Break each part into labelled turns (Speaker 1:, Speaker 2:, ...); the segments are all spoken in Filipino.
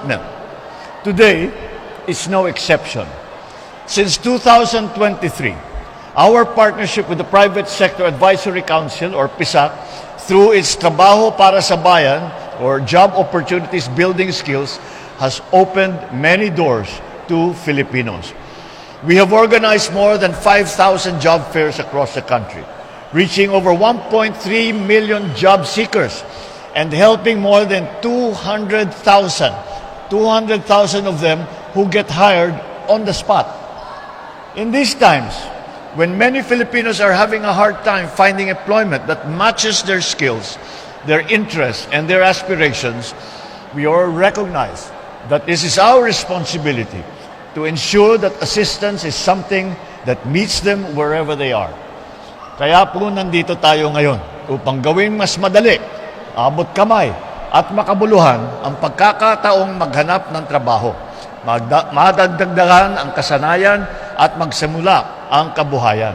Speaker 1: development. Today is no exception. Since 2023, our partnership with the Private Sector Advisory Council, or PSAC, through its Trabaho para sa Bayan, or Job Opportunities Building Skills, has opened many doors to Filipinos. We have organized more than 5,000 job fairs across the country, reaching over 1.3 million job seekers and helping more than 200,000 of them who get hired on the spot. In these times, when many Filipinos are having a hard time finding employment that matches their skills, their interests, and their aspirations, we all recognize that this is our responsibility to ensure that assistance is something that meets them wherever they are. Kaya po nandito tayo ngayon upang gawing mas madali, abot kamay, at makabuluhan ang pagkakataong maghanap ng trabaho, madagdagan ang kasanayan at magsimula ang kabuhayan.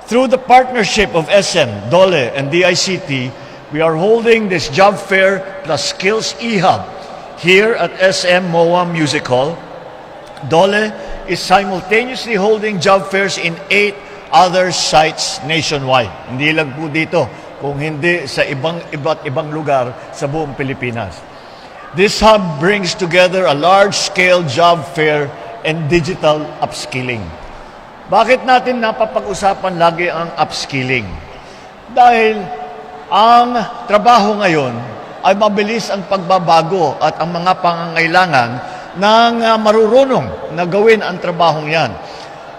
Speaker 1: Through the partnership of SM, DOLE, and DICT, we are holding this job fair plus skills e-hub here at SM MOA Music Hall. DOLE is simultaneously holding job fairs in 8 other sites nationwide. Hindi lang po dito, kung hindi sa iba't ibang lugar sa buong Pilipinas. This hub brings together a large-scale job fair and digital upskilling. Bakit natin napapag-usapan lagi ang upskilling? Dahil ang trabaho ngayon ay mabilis ang pagbabago at ang mga pangangailangan ng marurunong na gawin ang trabahong yan.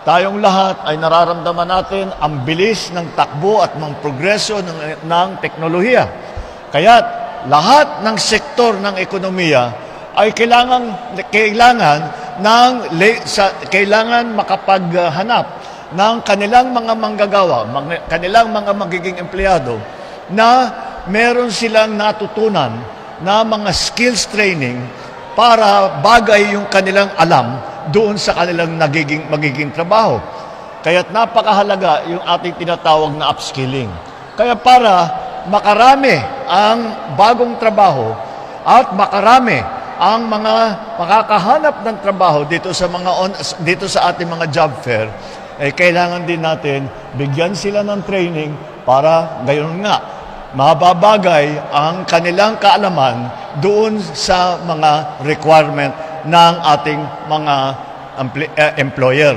Speaker 1: Tayong lahat ay nararamdaman natin ang bilis ng takbo at ng progreso ng teknolohiya. Kaya lahat ng sektor ng ekonomiya ay kailangan makapaghanap ng kanilang mga manggagawa, kanilang mga magiging empleyado na meron silang natutunan na mga skills training para bagay yung kanilang alam doon sa kanilang magiging trabaho. Kaya't napakahalaga yung ating tinatawag na upskilling. Kaya para makarami ang bagong trabaho at makarami ang mga makakahanap ng trabaho dito sa ating mga job fair, kailangan din natin bigyan sila ng training para gayon nga mababagay ang kanilang kaalaman doon sa mga requirement ng ating mga employer.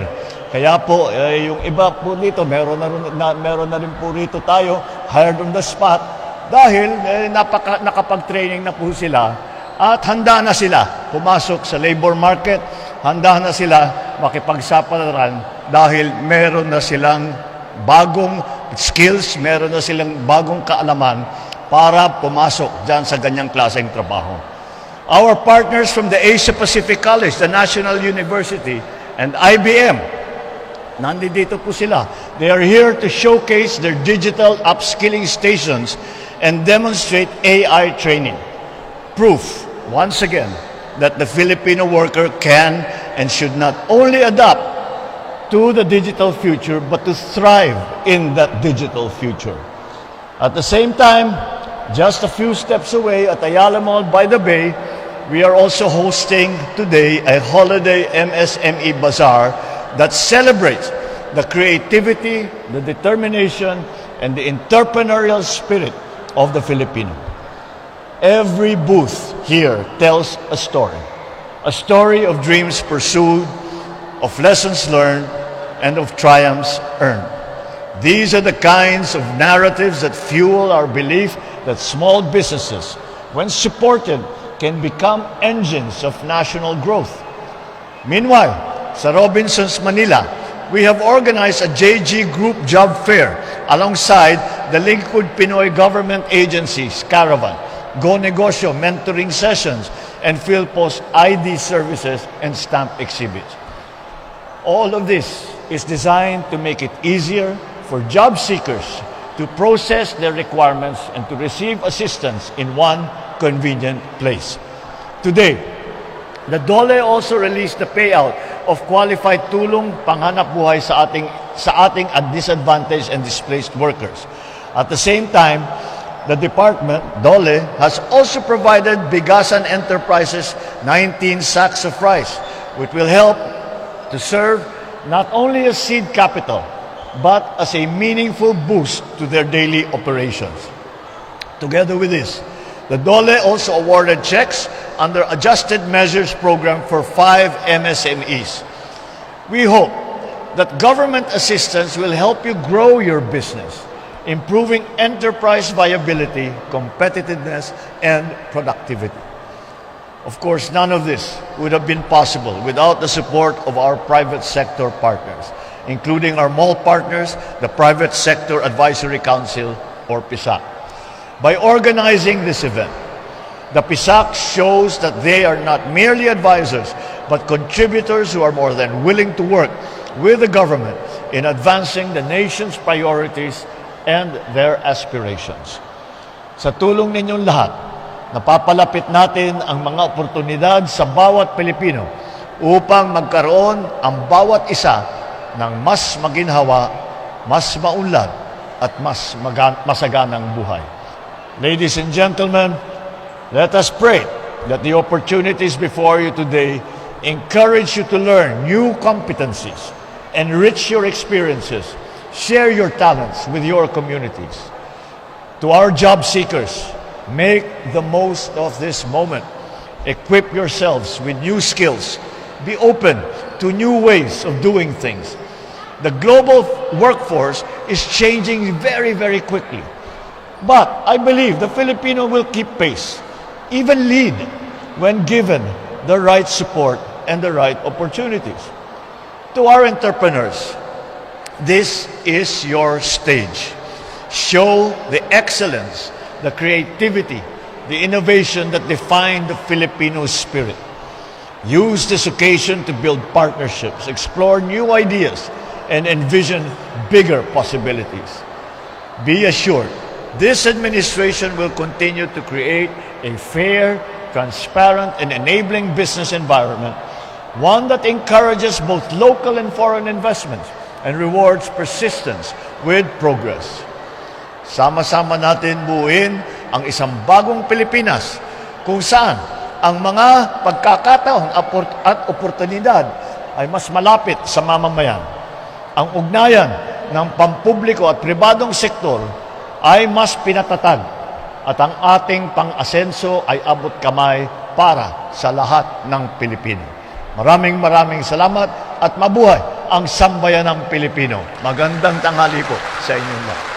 Speaker 1: Kaya po, yung iba po dito, meron na rin po rito tayo, hired on the spot, dahil nakapag-training na po sila at handa na sila pumasok sa labor market, handa na sila makipagsapalaran dahil meron na silang bagong skills, meron na silang bagong kaalaman para pumasok dyan sa ganyang klaseng trabaho. Our partners from the Asia Pacific College, the National University, and IBM, nandito po sila. They are here to showcase their digital upskilling stations and demonstrate AI training. Proof, once again, that the Filipino worker can and should not only adapt to the digital future, but to thrive in that digital future. At the same time, just a few steps away at Ayala Mall by the Bay, we are also hosting today a holiday MSME Bazaar that celebrates the creativity, the determination, and the entrepreneurial spirit of the Filipino. Every booth here tells a story of dreams pursued, of lessons learned, and of triumphs earned. These are the kinds of narratives that fuel our belief that small businesses, when supported, can become engines of national growth. Meanwhile, sa Robinsons, Manila, we have organized a JG Group Job Fair alongside the Lingkod Pinoy Government Agencies, Caravan, Go Negosyo mentoring sessions, and PhilPost ID services and stamp exhibits. All of this is designed to make it easier for job seekers to process their requirements and to receive assistance in one convenient place. Today, the DOLE also released the payout of qualified tulong panghanap buhay sa ating disadvantaged and displaced workers. At the same time, the department, DOLE, has also provided Bigasan Enterprises 19 sacks of rice, which will help to serve not only as seed capital, but as a meaningful boost to their daily operations. Together with this, the DOLE also awarded checks under Adjusted Measures Program for 5 MSMEs. We hope that government assistance will help you grow your business, improving enterprise viability, competitiveness, and productivity. Of course, none of this would have been possible without the support of our private sector partners, including our mall partners, the Private Sector Advisory Council, or PSAC. By organizing this event, the PSAC shows that they are not merely advisors, but contributors who are more than willing to work with the government in advancing the nation's priorities and their aspirations. Sa tulong ninyong lahat, napapalapit natin ang mga oportunidad sa bawat Pilipino upang magkaroon ang bawat isa ng mas maginhawa, mas maunlad, at mas masaganang buhay. Ladies and gentlemen, let us pray that the opportunities before you today encourage you to learn new competencies, enrich your experiences, share your talents with your communities. To our job seekers, make the most of this moment. Equip yourselves with new skills. Be open to new ways of doing things. The global workforce is changing very, very quickly. But I believe the Filipino will keep pace, even lead, when given the right support and the right opportunities. To our entrepreneurs, this is your stage. Show the excellence, the creativity, the innovation that define the Filipino spirit. Use this occasion to build partnerships, explore new ideas, and envision bigger possibilities. Be assured, this administration will continue to create a fair, transparent, and enabling business environment, one that encourages both local and foreign investments and rewards persistence with progress. Sama-sama natin buuin ang isang bagong Pilipinas kung saan ang mga pagkakataon at oportunidad ay mas malapit sa mamamayan. Ang ugnayan ng pampubliko at pribadong sektor ay mas pinatatag at ang ating pang-asenso ay abot kamay para sa lahat ng Pilipino. Maraming salamat at mabuhay ang sambayanang Pilipino. Magandang tanghali po sa inyong lahat.